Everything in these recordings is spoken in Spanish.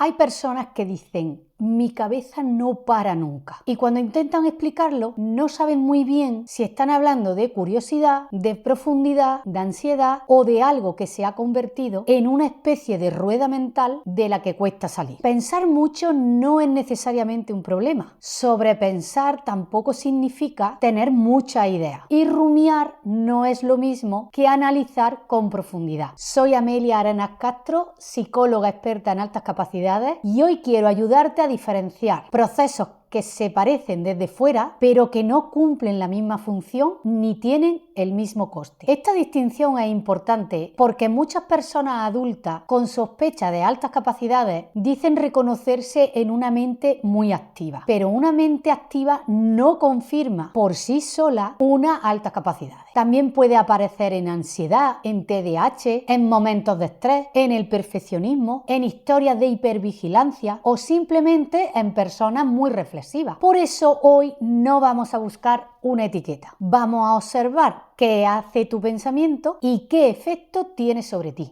Hay personas que dicen, mi cabeza no para nunca. Y cuando intentan explicarlo, no saben muy bien si están hablando de curiosidad, de profundidad, de ansiedad o de algo que se ha convertido en una especie de rueda mental de la que cuesta salir. Pensar mucho no es necesariamente un problema. Sobrepensar tampoco significa tener mucha idea. Y rumiar no es lo mismo que analizar con profundidad. Soy Amelia Arenas Castro, psicóloga experta en altas capacidades, y hoy quiero ayudarte a diferenciar procesos que se parecen desde fuera, pero que no cumplen la misma función ni tienen el mismo coste. Esta distinción es importante porque muchas personas adultas con sospecha de altas capacidades dicen reconocerse en una mente muy activa, pero una mente activa no confirma por sí sola una alta capacidad. También puede aparecer en ansiedad, en TDAH, en momentos de estrés, en el perfeccionismo, en historias de hipervigilancia o simplemente en personas muy reflexivas. Por eso hoy no vamos a buscar una etiqueta. Vamos a observar qué hace tu pensamiento y qué efecto tiene sobre ti.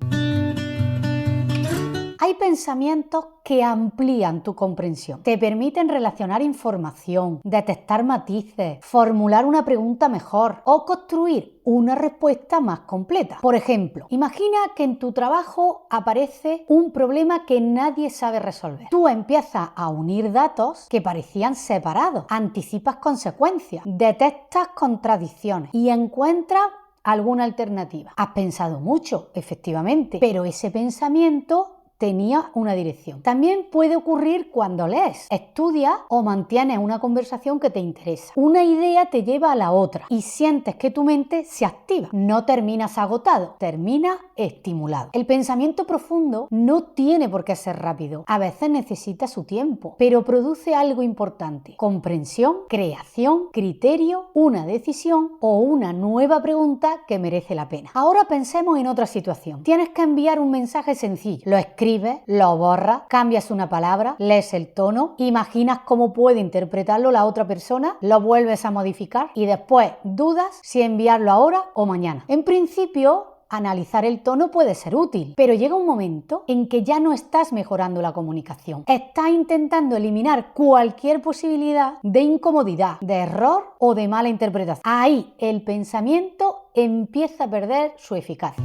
Hay pensamientos que amplían tu comprensión, te permiten relacionar información, detectar matices, formular una pregunta mejor o construir una respuesta más completa. Por ejemplo, imagina que en tu trabajo aparece un problema que nadie sabe resolver. Tú empiezas a unir datos que parecían separados, anticipas consecuencias, detectas contradicciones y encuentras alguna alternativa. Has pensado mucho, efectivamente, pero ese pensamiento tenía una dirección. También puede ocurrir cuando lees, estudias o mantienes una conversación que te interesa. Una idea te lleva a la otra y sientes que tu mente se activa. No terminas agotado, terminas estimulado. El pensamiento profundo no tiene por qué ser rápido. A veces necesita su tiempo, pero produce algo importante: comprensión, creación, criterio, una decisión o una nueva pregunta que merece la pena. Ahora pensemos en otra situación. Tienes que enviar un mensaje sencillo. Lo escribes, lo borras, cambias una palabra, lees el tono, imaginas cómo puede interpretarlo la otra persona, lo vuelves a modificar y después dudas si enviarlo ahora o mañana. En principio, analizar el tono puede ser útil, pero llega un momento en que ya no estás mejorando la comunicación. Estás intentando eliminar cualquier posibilidad de incomodidad, de error o de mala interpretación. Ahí el pensamiento empieza a perder su eficacia.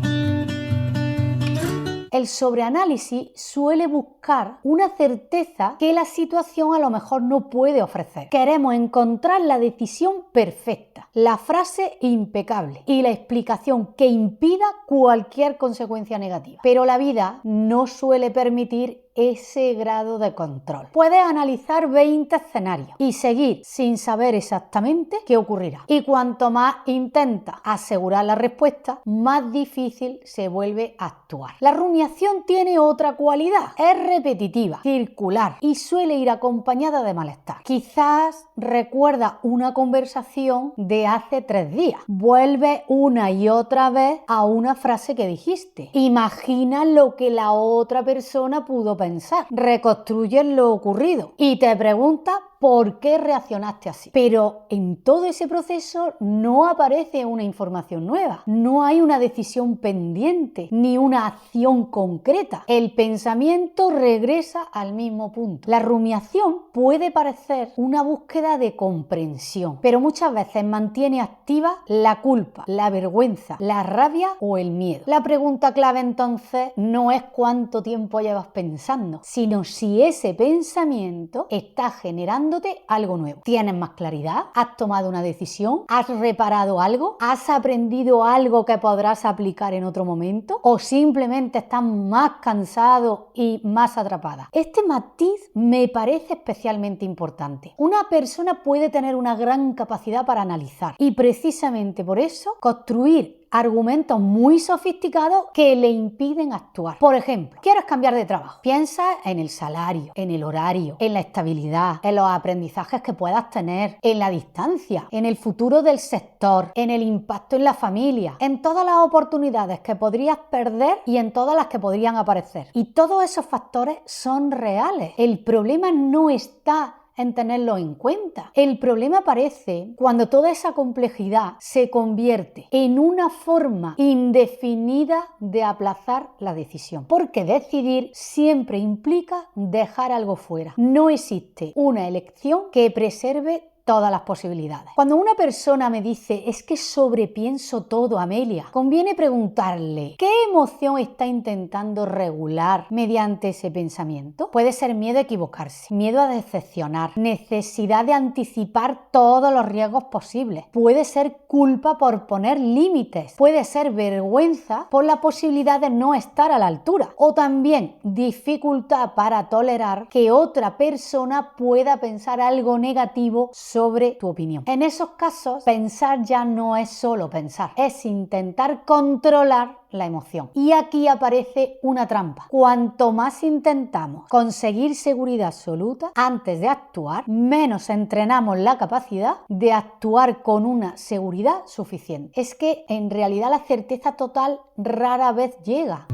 El sobreanálisis suele buscar una certeza que la situación a lo mejor no puede ofrecer. Queremos encontrar la decisión perfecta, la frase impecable y la explicación que impida cualquier consecuencia negativa. Pero la vida no suele permitir ese grado de control. Puedes analizar 20 escenarios y seguir sin saber exactamente qué ocurrirá. Y cuanto más intentas asegurar la respuesta, más difícil se vuelve a actuar. La rumiación tiene otra cualidad: es repetitiva, circular y suele ir acompañada de malestar. Quizás recuerdas una conversación de hace 3 días. Vuelves una y otra vez a una frase que dijiste. Imagina lo que la otra persona pudo pensar, reconstruyes lo ocurrido y te preguntas por qué reaccionaste así. Pero en todo ese proceso no aparece una información nueva, no hay una decisión pendiente ni una acción concreta. El pensamiento regresa al mismo punto. La rumiación puede parecer una búsqueda de comprensión, pero muchas veces mantiene activa la culpa, la vergüenza, la rabia o el miedo. La pregunta clave entonces no es cuánto tiempo llevas pensando, sino si ese pensamiento está generándote algo nuevo. ¿Tienes más claridad? ¿Has tomado una decisión? ¿Has reparado algo? ¿Has aprendido algo que podrás aplicar en otro momento? ¿O simplemente estás más cansado y más atrapada? Este matiz me parece especialmente importante. Una persona puede tener una gran capacidad para analizar y precisamente por eso construir argumentos muy sofisticados que le impiden actuar. Por ejemplo, ¿quieres cambiar de trabajo? Piensa en el salario, en el horario, en la estabilidad, en los aprendizajes que puedas tener, en la distancia, en el futuro del sector, en el impacto en la familia, en todas las oportunidades que podrías perder y en todas las que podrían aparecer. Y todos esos factores son reales. El problema no está en tenerlo en cuenta. El problema aparece cuando toda esa complejidad se convierte en una forma indefinida de aplazar la decisión. Porque decidir siempre implica dejar algo fuera. No existe una elección que preserve todas las posibilidades. Cuando una persona me dice es que sobrepienso todo, Amelia, conviene preguntarle ¿qué emoción está intentando regular mediante ese pensamiento? Puede ser miedo a equivocarse, miedo a decepcionar, necesidad de anticipar todos los riesgos posibles, puede ser culpa por poner límites, puede ser vergüenza por la posibilidad de no estar a la altura o también dificultad para tolerar que otra persona pueda pensar algo negativo sobre tu opinión. En esos casos, pensar ya no es solo pensar, es intentar controlar la emoción. Y aquí aparece una trampa. Cuanto más intentamos conseguir seguridad absoluta antes de actuar, menos entrenamos la capacidad de actuar con una seguridad suficiente. Es que en realidad la certeza total rara vez llega.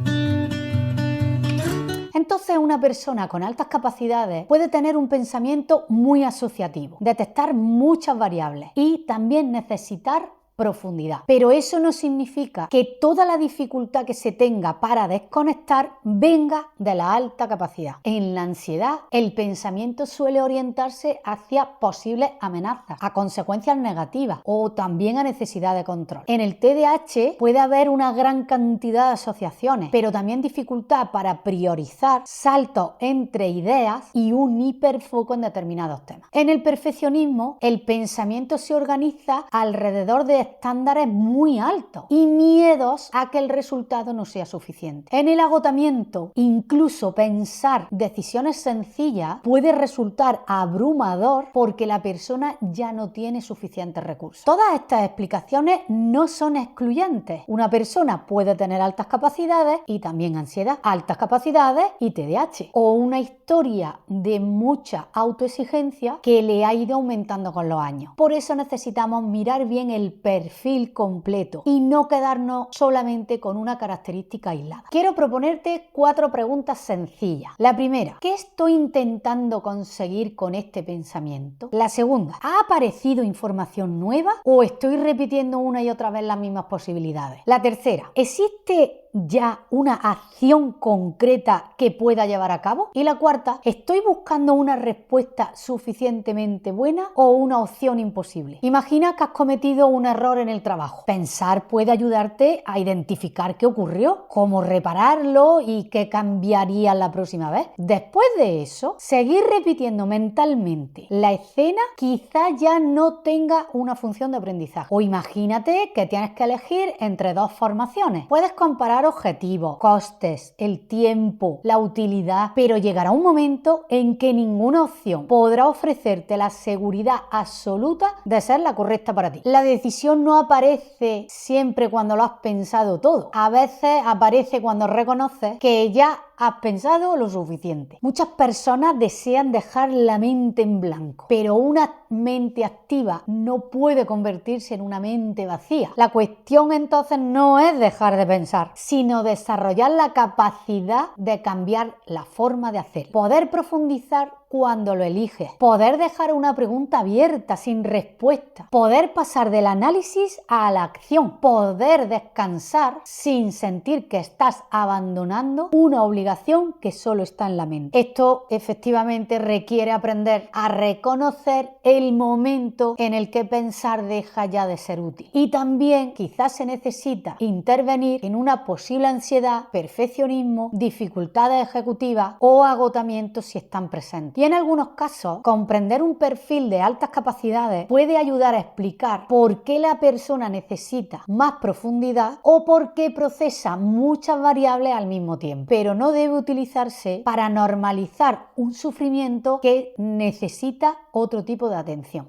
Entonces una persona con altas capacidades puede tener un pensamiento muy asociativo, detectar muchas variables y también necesitar profundidad. Pero eso no significa que toda la dificultad que se tenga para desconectar venga de la alta capacidad. En la ansiedad, el pensamiento suele orientarse hacia posibles amenazas, a consecuencias negativas o también a necesidad de control. En el TDAH puede haber una gran cantidad de asociaciones, pero también dificultad para priorizar, saltos entre ideas y un hiperfoco en determinados temas. En el perfeccionismo, el pensamiento se organiza alrededor de estándares muy altos y miedos a que el resultado no sea suficiente. En el agotamiento, incluso pensar decisiones sencillas puede resultar abrumador porque la persona ya no tiene suficientes recursos. Todas estas explicaciones no son excluyentes. Una persona puede tener altas capacidades y también ansiedad, altas capacidades y TDAH, o una historia de mucha autoexigencia que le ha ido aumentando con los años. Por eso necesitamos mirar bien el perfil completo y no quedarnos solamente con una característica aislada. Quiero proponerte 4 preguntas sencillas. La primera, ¿qué estoy intentando conseguir con este pensamiento? La segunda, ¿ha aparecido información nueva o estoy repitiendo una y otra vez las mismas posibilidades? La tercera, ¿existe ya una acción concreta que pueda llevar a cabo? Y la cuarta, ¿estoy buscando una respuesta suficientemente buena o una opción imposible? Imagina que has cometido un error en el trabajo. Pensar puede ayudarte a identificar qué ocurrió, cómo repararlo y qué cambiaría la próxima vez. Después de eso, seguir repitiendo mentalmente la escena quizá ya no tenga una función de aprendizaje. O imagínate que tienes que elegir entre 2 formaciones. Puedes comparar objetivos, costes, el tiempo, la utilidad, pero llegará un momento en que ninguna opción podrá ofrecerte la seguridad absoluta de ser la correcta para ti. La decisión no aparece siempre cuando lo has pensado todo. A veces aparece cuando reconoces que ya has pensado lo suficiente. Muchas personas desean dejar la mente en blanco, pero una mente activa no puede convertirse en una mente vacía. La cuestión entonces no es dejar de pensar, sino desarrollar la capacidad de cambiar la forma de hacer, poder profundizar cuando lo eliges, poder dejar una pregunta abierta sin respuesta, poder pasar del análisis a la acción, poder descansar sin sentir que estás abandonando una obligación que solo está en la mente. Esto efectivamente requiere aprender a reconocer el momento en el que pensar deja ya de ser útil. Y también quizás se necesita intervenir en una posible ansiedad, perfeccionismo, dificultades ejecutivas o agotamiento si están presentes. Y en algunos casos, comprender un perfil de altas capacidades puede ayudar a explicar por qué la persona necesita más profundidad o por qué procesa muchas variables al mismo tiempo. Pero no debe utilizarse para normalizar un sufrimiento que necesita otro tipo de atención.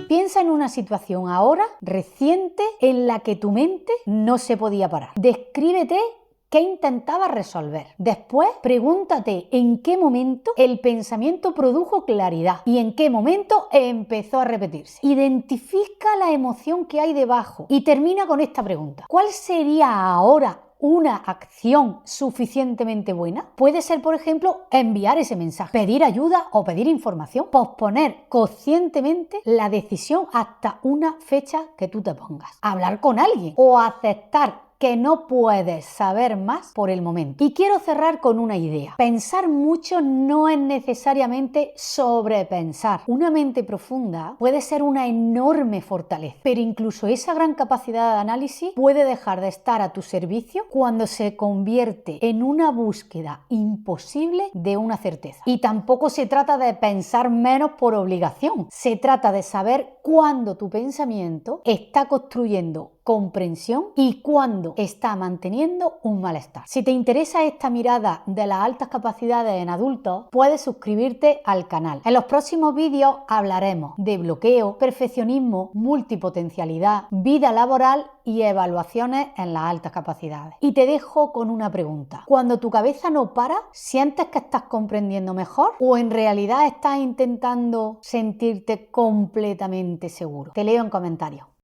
Piensa en una situación ahora, reciente, en la que tu mente no se podía parar. Descríbete ¿qué intentabas resolver? Después, pregúntate en qué momento el pensamiento produjo claridad y en qué momento empezó a repetirse. Identifica la emoción que hay debajo y termina con esta pregunta. ¿Cuál sería ahora una acción suficientemente buena? Puede ser, por ejemplo, enviar ese mensaje, pedir ayuda o pedir información, posponer conscientemente la decisión hasta una fecha que tú te pongas, hablar con alguien o aceptar que no puedes saber más por el momento. Y quiero cerrar con una idea. Pensar mucho no es necesariamente sobrepensar. Una mente profunda puede ser una enorme fortaleza, pero incluso esa gran capacidad de análisis puede dejar de estar a tu servicio cuando se convierte en una búsqueda imposible de una certeza. Y tampoco se trata de pensar menos por obligación. Se trata de saber cuándo tu pensamiento está construyendo comprensión y cuándo está manteniendo un malestar. Si te interesa esta mirada de las altas capacidades en adultos, puedes suscribirte al canal. En los próximos vídeos hablaremos de bloqueo, perfeccionismo, multipotencialidad, vida laboral y evaluaciones en las altas capacidades. Y te dejo con una pregunta. Cuando tu cabeza no para, ¿sientes que estás comprendiendo mejor o en realidad estás intentando sentirte completamente seguro? Te leo en comentarios.